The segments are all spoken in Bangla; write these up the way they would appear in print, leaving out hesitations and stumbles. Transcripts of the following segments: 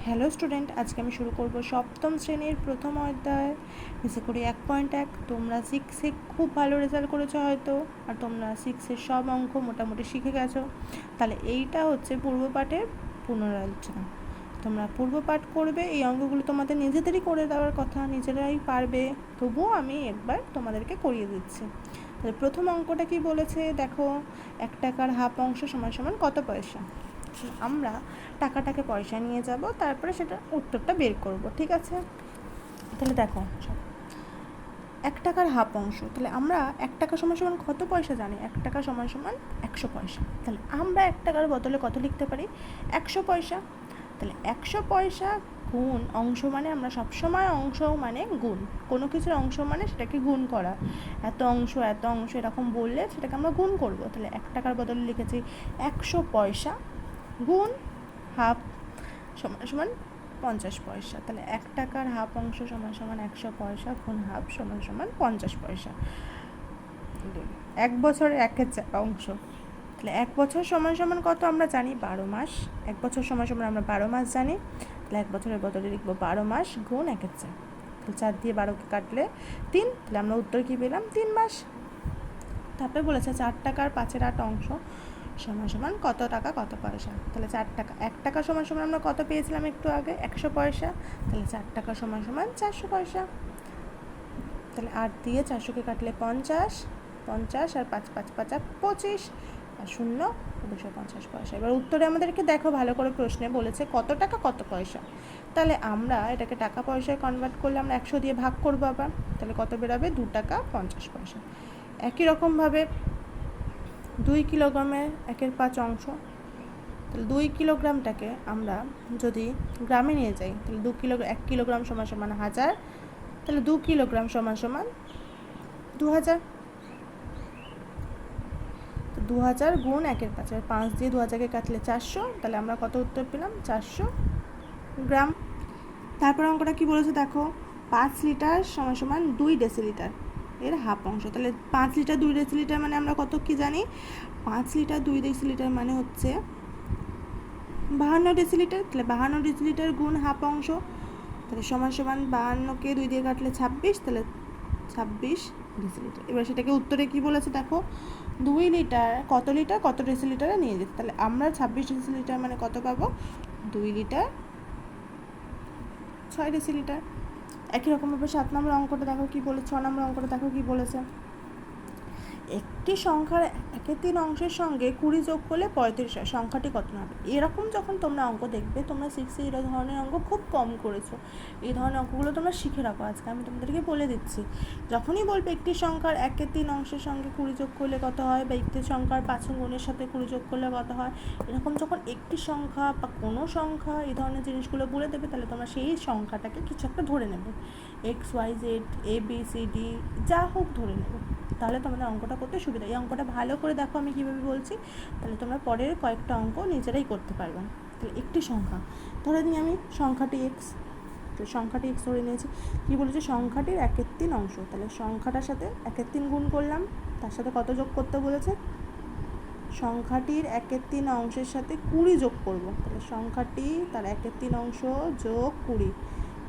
হ্যালো স্টুডেন্ট, আজকে আমি শুরু করব সপ্তম শ্রেণীর প্রথম অধ্যায় বিশেষ করে 1.1। তোমরা 6-এ খুব ভালো রেজাল্ট করেছো হয়তো, আর তোমরা 6-এর সব অঙ্ক মোটামুটি শিখে গেছো। তাহলে এইটা হচ্ছে পূর্বপাঠের পুনরালোচনা। তোমরা পূর্বপাঠ করবে, এই অঙ্কগুলো তোমাদের নিজেদেরই করে দেওয়ার কথা, নিজেরাই পারবে, তবুও আমি একবার তোমাদেরকে করিয়ে দিচ্ছি। তাহলে প্রথম অঙ্কটা কি বলেছে দেখো, 1 টাকার হাফ অংশ সমান সমান কত পয়সা। আমরা টাকাটাকে পয়সা নিয়ে যাব, তারপরে সেটা উত্তরটা বের করব, ঠিক আছে? তাহলে দেখো 1 টাকার হাফ অংশ, তাহলে আমরা 1 টাকা সমান সমান কত পয়সা জানি? 1 টাকা সমান সমান 100 পয়সা। তাহলে আমরা 1 টাকার বদলে কত লিখতে পারি? 100 পয়সা। তাহলে 100 পয়সা গুণ অংশ, মানে আমরা সবসময় অংশ মানে গুণ, কোনো কিছুর অংশ মানে সেটাকে গুণ করা। এত অংশ এরকম বললে সেটাকে আমরা গুণ করব। তাহলে 1 টাকার বদলে লিখেছি 100 পয়সা গুণ হাফ সমান সমান 50 পয়সা। তাহলে 1 টাকার হাফ অংশ সমান সমান 100 পয়সা গুণ হাফ সমান সমান 50 পয়সা। 1 বছরের 1/4 অংশ, তাহলে 1 বছর সমান সমান কত আমরা জানি? 12 মাস। 1 বছর সমান সমান আমরা 12 মাস জানি। তাহলে 1 বছরের বদলে লিখবো 12 মাস গুণ 1/4। তাহলে 4 দিয়ে 12কে কাটলে 3, তাহলে আমরা উত্তর কী পেলাম? 3 মাস। তারপরে বলেছে 4 টাকার 5/8 অংশ সমান সমান কত টাকা কত পয়সা। তাহলে 4 টাকা, 1 টাকা সমান সমান আমরা কত পেয়েছিলাম একটু আগে? 100 পয়সা। তাহলে 4 টাকা সমান সমান 400 পয়সা। তাহলে 8 দিয়ে 400কে কাটলে 50, 50 আর 5 5 5 25 আর 0 250 পয়সা। এবার উত্তরে আমাদেরকে দেখো ভালো করে, প্রশ্নে বলেছে কত টাকা কত পয়সা। তাহলে আমরা এটাকে টাকা পয়সায় কনভার্ট করলে আমরা 100 দিয়ে ভাগ করবো আবার, তাহলে কত বেরোবে? 2 টাকা 50 পয়সা। একই রকমভাবে 2 কিলোগ্রামের 1/5 অংশ, তাহলে 2 কিলোগ্রামটাকে আমরা যদি গ্রামে নিয়ে যাই, তাহলে 1 কিলোগ্রাম সমান সমান 1000, তাহলে 2 কিলোগ্রাম সমান সমান 2000। তো 2000 গুণ 1/5, 5 দিয়ে 2000কে কাটলে 400, তাহলে আমরা কত উত্তর পেলাম? 400 গ্রাম। তারপর অঙ্কটা কি বলেছে দেখো, 5 লিটার সমান সমান 2 ডেসিলিটার এর হাফ অংশ। তাহলে 5 লিটার 2 ডেসিলিটার মানে আমরা কত কি জানি? 5 লিটার 2 ডেসিলিটার মানে হচ্ছে 52 ডেসিলিটার। তাহলে 52 ডেসিলিটার গুণ হাফ অংশ, তাহলে সমান সমান 52কে 2 দিয়ে কাটলে 26, তাহলে 26 ডেসিলিটার। এবার সেটাকে উত্তরে কি বলেছে দেখো, 2 লিটার কত ডেসিলিটারে নিয়ে যেতে। তাহলে আমরা 26 ডেসিলিটার মানে কত পাবো? 2 লিটার 6 ডেসিলিটার। একই রকমভাবে 7 নম্বর অঙ্কটা দেখো কি বলেছে, 6 নম্বর অঙ্কটা দেখো কি বলেছে, একটি সংখ্যার 1/3 অংশের সঙ্গে 20 যোগ করলে 35 হয়, সংখ্যাটি কত হবে? এরকম যখন তোমরা অঙ্ক দেখবে, তোমরা 6-এ এই ধরনের অঙ্ক খুব কম করেছো, এই ধরনের অঙ্কগুলো তোমরা শিখে রাখো, আজকে আমি তোমাদেরকে বলে দিচ্ছি। যখনই বলবে একটি সংখ্যার 1/3 অংশের সঙ্গে 20 যোগ করলে কত হয়, বা একটি সংখ্যার 5 গুণের সাথে 20 যোগ করলে কত হয়, এরকম যখন একটি সংখ্যা বা কোনো সংখ্যা এই ধরনের জিনিসগুলো বলে দেবে, তাহলে তোমরা সেই সংখ্যাটাকে কিছু একটা ধরে নেবে, XYZ ABCD যা হোক ধরে নেবে, তাহলে তোমাদের অঙ্কটা করতে সুবিধা। এই অঙ্কটা ভালো করে দেখো আমি কীভাবে বলছি, তাহলে তোমরা পরের কয়েকটা অঙ্ক নিজেরাই করতে পারবে। তাহলে একটি সংখ্যা ধরে নিই আমি, সংখ্যাটি এক্স, তো সংখ্যাটি এক্স ধরে নিয়েছি। কী বলেছে? সংখ্যাটির 1/3 অংশ, তাহলে সংখ্যাটার সাথে 1/3 গুণ করলাম, তার সাথে কত যোগ করতে বলেছে? সংখ্যাটির 1/3 অংশের সাথে 20 যোগ করব, তাহলে সংখ্যাটি তার 1/3 অংশ যোগ 20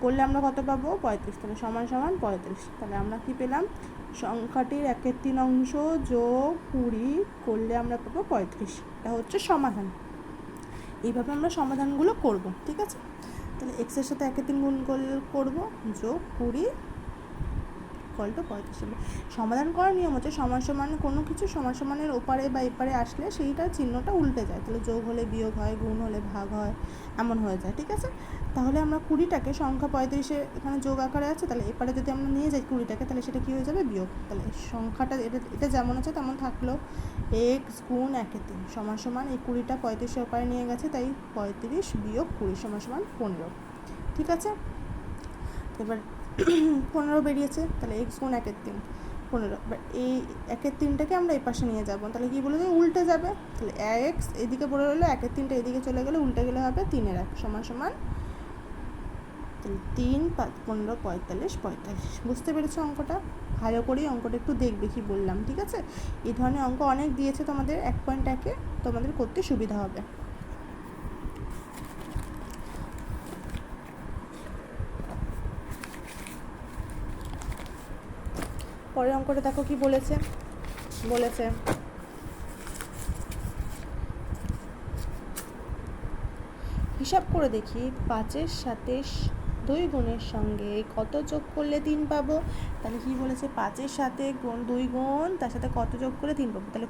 করলে আমরা কত পাবো? 35, তাহলে সমান সমান 35। তাহলে আমরা কি পেলাম? সংখ্যাটির 1/3 অংশ যোগ 20 করলে আমরা পাবো 35। এটা হচ্ছে সমাধান। এইভাবে আমরা সমাধানগুলো করব, ঠিক আছে? তাহলে এক্সের সাথে 1/3 গুণ করব যোগ 20 = 35। সমাধান করার নিয়ম হচ্ছে সমান সমান কোনো কিছু সমান সমানের ওপারে বা এপারে আসলে সেইটার চিহ্নটা উল্টে যায়, তাহলে যোগ হলে বিয়োগ হয়, গুণ হলে ভাগ হয়, এমন হয়ে যায়, ঠিক আছে? তাহলে আমরা 20টাকে সংখ্যা 35-এ এখানে যোগ আকারে আছে, তাহলে এপারে যদি আমরা নিয়ে যাই 20টাকে, তাহলে সেটা কী হয়ে যাবে? বিয়োগ। তাহলে সংখ্যাটা এটা যেমন আছে তেমন থাকলো, এক্স গুণ 1/3 সমান সমান এই 20টা 35-এর ওপারে নিয়ে গেছে, তাই 35 বিয়োগ 20 সমান সমান 15, ঠিক আছে? এবার 15 বেরিয়েছে, তাহলে এক্স গুণ 1/3 15। এবার এই 1/3টাকে আমরা এই পাশে নিয়ে যাব, তাহলে কী বলে উল্টে যাবে, তাহলে এক্স এদিকে পড়ে রইলো, 1/3টা এদিকে চলে গেলে উল্টে গেলে হবে 3/1 সমান সমান 3 5 15 45 45। বুঝতে পেরেছো অঙ্কটা? ভালো করেই অঙ্কটা একটু দেখবে কি বললাম, ঠিক আছে? এই ধরনের অঙ্ক অনেক দিয়েছে তোমাদের 1.1-এ, তোমাদের করতে সুবিধা হবে। পরের অঙ্কটা দেখো কি বলেছে। বলেছে হিসাব করে দেখি 5-এর সাথে 2 গুণের সঙ্গে কত যোগ করলে 3 পাবো। তাহলে কি বলেছে, 5-এর সাথে 2 গুণ তার সাথে কত যোগ করলে 3 পাবো। তাহলে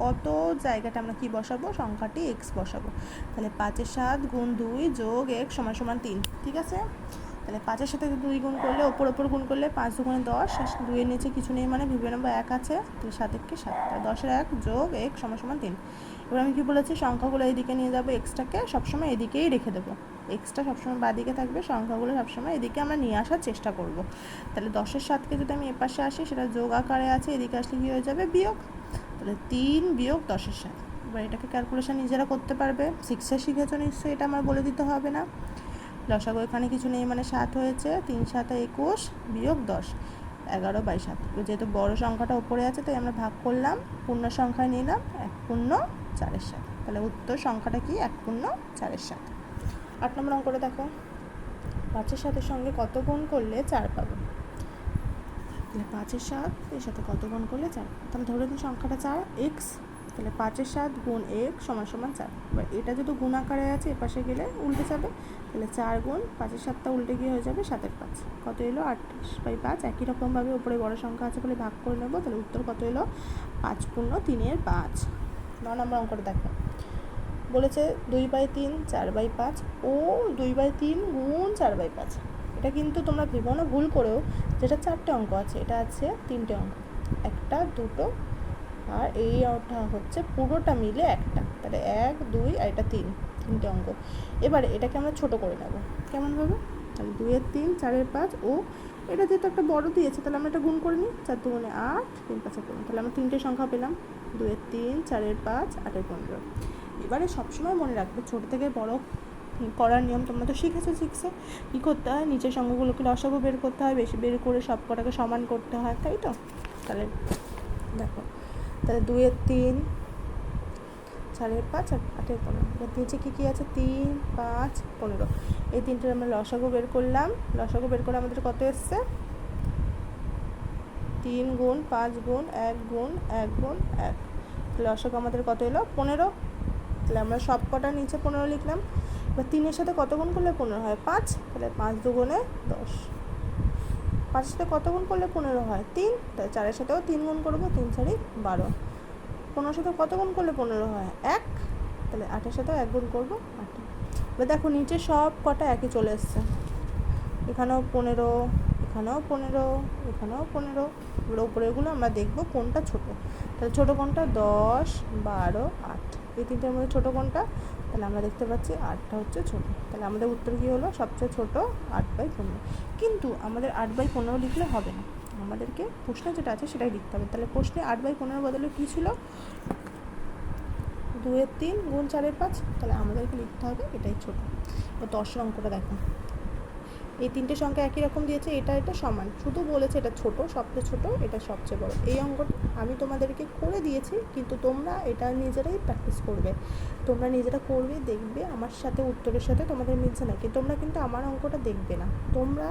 কত জায়গাটা আমরা কি বসাবো, সংখ্যাটি এক্স বসাবো। তাহলে 5-এর 7 গুণ 2 যোগ x সমান 3। ঠিক আছে, তাহলে 5-এর সাথে 2 গুণ করলে ওপর গুণ করলে 5 দুগুণে 10, 2-এর নিচে কিছু নেই মানে ভেবে নেবো 1 আছে, তাহলে 7-একে 7, তাহলে 10-এর 1 যোগ x সমান 3। এবার আমি কি বলেছি, সংখ্যাগুলো এইদিকে নিয়ে যাবো, এক্সটাকে সবসময় এদিকেই রেখে দেবো, এক্সটা সবসময় বাদিকে থাকবে, সংখ্যাগুলো সবসময় এদিকে আমরা নিয়ে আসার চেষ্টা করব। তাহলে 10-এর 7কে যদি আমি এপাশে আসি, সেটা যোগ আকারে আছে, এদিকে আসলে কী হয়ে যাবে, বিয়োগ। তাহলে 3 বিয়োগ 10-এর 7। এবার এটাকে ক্যালকুলেশন নিজেরা করতে পারবে, 6-এ শিখেছো নিশ্চয়ই, এটা আমার বলে দিতে হবে না। লসাগু এখানে কিছু নেই মানে 7 হয়েছে, 3 7 21 বিয়োগ 10, 11/7। যেহেতু বড় সংখ্যাটা উপরে আছে তাই আমরা ভাগ করলাম, পূর্ণ সংখ্যায় নিলাম 1/4। তাহলে উত্তর সংখ্যাটা কি, 1/4। 8 নম্বর অঙ্কটা দেখো, 5-এর 7-এর সঙ্গে কত গুণ করলে 4 পাবো। তাহলে 5-এর 7 এর সাথে কত গুণ করলে 4, তাহলে ধরে দিন সংখ্যাটা 4 এক্স। তাহলে 5-এর 7 গুণ x সমান 4। এবার এটা যদি গুণ আকারে আছে, এপাশে গেলে উল্টে যাবে, তাহলে 4 গুণ 5-এর 7টা উল্টে গিয়ে হয়ে যাবে 7-এর 5, কত এলো 28/5। একই রকমভাবে উপরে বড় সংখ্যা আছে বলে ভাগ করে নেবো, তাহলে উত্তর কত এলো, 5×3=5। 9 নম্বর অঙ্কটা দেখো, বলেছে 2/3 4/5 ও 2/3 গুণ 4/5। এটা কিন্তু তোমরা ভেবো না ভুল করেও, যেটা 4টে অঙ্ক আছে, এটা আছে 3টে অঙ্ক, একটা দুটো আর এই অঙ্কটা হচ্ছে পুরোটা মিলে একটা, তাহলে 1 2 আর এটা 3টে অঙ্ক। এবারে এটাকে আমরা ছোট করে নেব, কেমনভাবে, তাহলে 2-এর 3 4-এর 5 ও এটা যেহেতু একটা বড় দিয়েছে, তাহলে আমরা এটা গুণ করে নিই, 4 2 8 3 5 15, তাহলে আমরা 3টে সংখ্যা পেলাম, 2-এর 3 4-এর 5 8-এর 15। এবারে সবসময় মনে রাখবে, ছোটো থেকে বড় করার নিয়ম তোমরা তো শিখেছো, কী করতে হয়, নিচের সংখ্যাগুলোকে লসাগু বের করতে হয়, বেশি বের করে সব কটাকে সমান করতে হয়, তাই তো। তাহলে দেখো, তাহলে 2-এর 3 4-এর 5 আর 8-এর 15, এবার নিচে কী আছে, 3 5 15, এই তিনটের আমরা লসাগু বের করলাম। লসাগু বের করে আমাদের কত এসছে, 3 গুণ 5 গুণ 1 গুণ 1 গুণ 1, লসাগু আমাদের কত এলো 15। তাহলে আমরা সব কটা নিচে 15 লিখলাম। এবার 3-এর সাথে কত গুণ করলে 15 হয়, 5, তাহলে 5 2 10। 5-এর সাথে কত গুণ করলে 15 হয়, 3, তাহলে 4-এর সাথেও 3 গুণ করবো, 3 4 12। 15-এর সাথে কত গুণ করলে 15 হয়, 1, তাহলে 8-এর সাথেও 1 গুণ করবো, 8। এবার দেখো নিচে সব কটা একই চলে এসছে, এখানেও 15, এখানেও 15, এখানেও 15। এবার উপরেগুলো আমরা দেখবো কোনটা ছোটো, তাহলে ছোটো কোনটা, 10 12 8, এই তিনটের মধ্যে ছোটো কোনটা, তাহলে আমরা দেখতে পাচ্ছি 8টা হচ্ছে ছোটো। তাহলে আমাদের উত্তর কী হলো, সবচেয়ে ছোটো 8/15। কিন্তু আমাদের 8/15 লিখলে হবে না, আমাদেরকে প্রশ্নে যেটা আছে সেটাই লিখতে হবে। তাহলে প্রশ্নে 8/15 বদলে কী ছিল, 2-এর 3 গুণ 4-এর 5, তাহলে আমাদেরকে লিখতে হবে এটাই ছোটো। তো 10 অঙ্কটা দেখো, এই তিনটে সংখ্যা একই রকম দিয়েছে, এটা সমান, শুধু বলেছে এটা ছোট, সবচেয়ে ছোট, এটা সবচেয়ে বড়। এই অঙ্কটা আমি তোমাদেরকে করে দিয়েছি, কিন্তু তোমরা এটা নিজেরাই প্র্যাকটিস করবে, তোমরা নিজেরা করবে, দেখবে আমার সাথে উত্তরের সাথে তোমাদের মিলছে নাকি। তোমরা কিন্তু আমার অঙ্কটা দেখবে না, তোমরা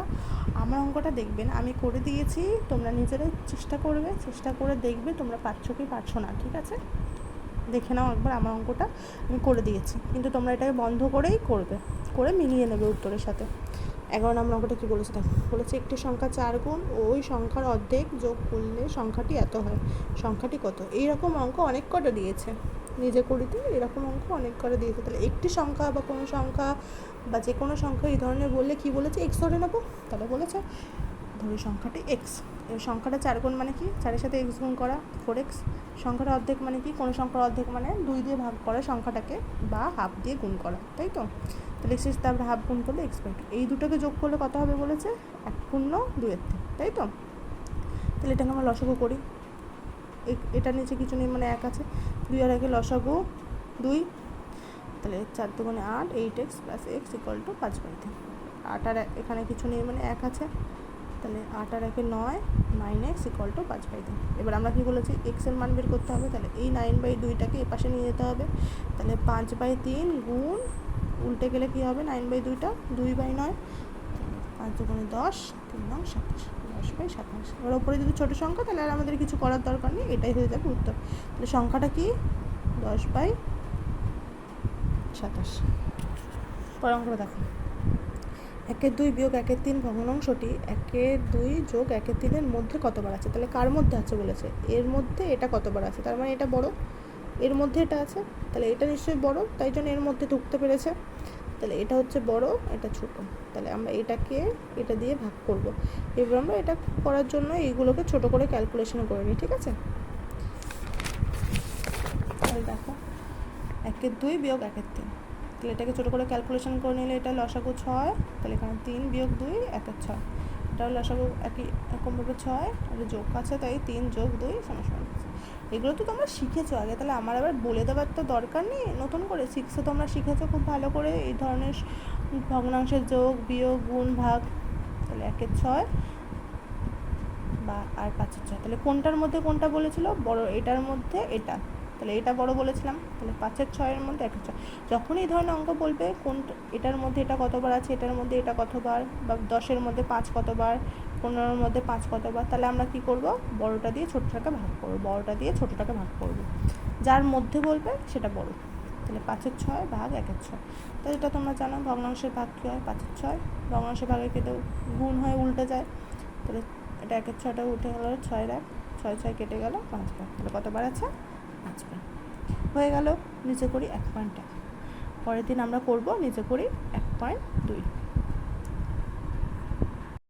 আমার অঙ্কটা দেখবে না, আমি করে দিয়েছি, তোমরা নিজেরাই চেষ্টা করবে, চেষ্টা করে দেখবে তোমরা পারছো কি পারছো না। ঠিক আছে, দেখে নাও একবার, আমার অঙ্কটা আমি করে দিয়েছি, কিন্তু তোমরা এটাকে বন্ধ করেই করবে, করে মিলিয়ে নেবে উত্তরের সাথে। 11 নম্বর অঙ্কটা কী বলেছে দেখো, বলেছে একটি সংখ্যা 4 গুণ ওই সংখ্যার অর্ধেক যোগ করলে সংখ্যাটি এত হয়, সংখ্যাটি কত। এইরকম অঙ্ক অনেক কটা দিয়েছে, নিজে করিতে এরকম অঙ্ক অনেক কটা দিয়েছে। তাহলে একটি সংখ্যা বা কোনো সংখ্যা বা যে কোনো সংখ্যা এই ধরনের বললে কি বলেছে, এক্স ধরে নেবো। তাহলে বলেছে ধরি সংখ্যাটি এক্স, এই সংখ্যাটা 4 গুণ মানে কি, 4-এর সাথে এক্স গুণ করা 4x। সংখ্যাটা অর্ধেক মানে কি, কোনো সংখ্যার অর্ধেক মানে 2 দিয়ে ভাগ করা সংখ্যাটাকে, বা হাফ দিয়ে গুণ করা, তাই তো। তাহলে এক্স তারপরে হাফ গুণ করলে x/2, এই দুটোকে যোগ করলে কত হবে বলেছে, 1/2, তাই তো। তাহলে এটাকে আমরা লসাগু করি, এটা নিচে কিছু নেই মানে 1 আছে, 2 আর 1 লসাগু 2, তাহলে 4 2 8, 8x + x = 5/3। 8 আর এখানে কিছু নেই মানে 1 আছে, তাহলে 8 আর 1 9, 9x = 5/3। এবার আমরা কি বলেছি, এক্সের মান বের করতে হবে, তাহলে এই 9/2টাকে এ পাশে নিয়ে যেতে হবে, তাহলে 5/3 গুণ, উল্টে গেলে কী হবে, 9/2টা 2/9, 5 দুগুণে 10, 3 নং 27, 10/27। এবার ওপরে যদি ছোটো সংখ্যা তাহলে আর আমাদের কিছু করার দরকার নেই, এটাই হয়ে যাবে উত্তর। তাহলে সংখ্যাটা কি 10/27। পরের অঙ্কটা দেখো, 1/2 বিয়োগ 1/3 ভগ্নাংশটি 1/2 যোগ 1/3 মধ্যে কতবার আছে? তাহলে কার মধ্যে আছে বলেছে, এর মধ্যে এটা কতবার আছে, তার মানে এটা বড়, এর মধ্যে এটা আছে, তাহলে এটা নিশ্চয়ই বড়, তাই জন্য এর মধ্যে ঢুকতে পেরেছে। তাহলে এটা হচ্ছে বড়, এটা ছোট, তাহলে আমরা এটাকে এটা দিয়ে ভাগ করব। এবার আমরা এটা করার জন্য এইগুলোকে ছোট করে ক্যালকুলেশন করে নিই, ঠিক আছে? তাহলে দেখো 1/2 বিয়োগ 1/3, তাহলে এটাকে ছোটো করে ক্যালকুলেশন করে নিলে এটা লসাগু 6, তাহলে এখানে 3 বিয়োগ 2 1/6, এটাও লসাগু একই রকমভাবে 6, আর যোগ আছে তাই 3 যোগ 2 = 5। এগুলো তো তোমরা শিখেছো আগে, তাহলে আমার আবার বলে দেওয়ার তো দরকার নেই, নতুন করে শিখছো, তোমরা শিখেছো খুব ভালো করে এই ধরনের ভগ্নাংশের যোগ বিয়োগ গুণ ভাগ। তাহলে 1/6 বা আর 5/6, তাহলে কোনটার মধ্যে কোনটা বলেছিল বড়, এটার মধ্যে এটা, তাহলে এটা বড় বলেছিলাম, তাহলে 5/6 মধ্যে 1/6। যখন এই ধরনের অঙ্ক বলবে কোনটা এটার মধ্যে এটা কতবার আছে, এটার মধ্যে এটা কতবার, বা 10-এর মধ্যে 5 কতবার, 15-এর মধ্যে 5 কতবার, তাহলে আমরা কি করব, বড়টা দিয়ে ছোটটাকে ভাগ করব, বড়টা দিয়ে ছোটটাকে ভাগ করব, যার মধ্যে বলবে সেটা বড়। তাহলে 5/6 ভাগ 1/6, তাহলে এটা তোমরা জানো ভগ্নাংশের ভাগ কী হয়, 5/6 ভগ্নাংশের ভাগে কেটে গুণ হয়ে উল্টে যায়, তাহলে এটা 1/6টা উঠে গেল 6 রাখ, 6 কেটে গেল 5 বার, তাহলে কতবার আছে 5 বার হয়ে গেল। নিচে করি 1.1, পরের দিন আমরা করব নিচে করি 1.2।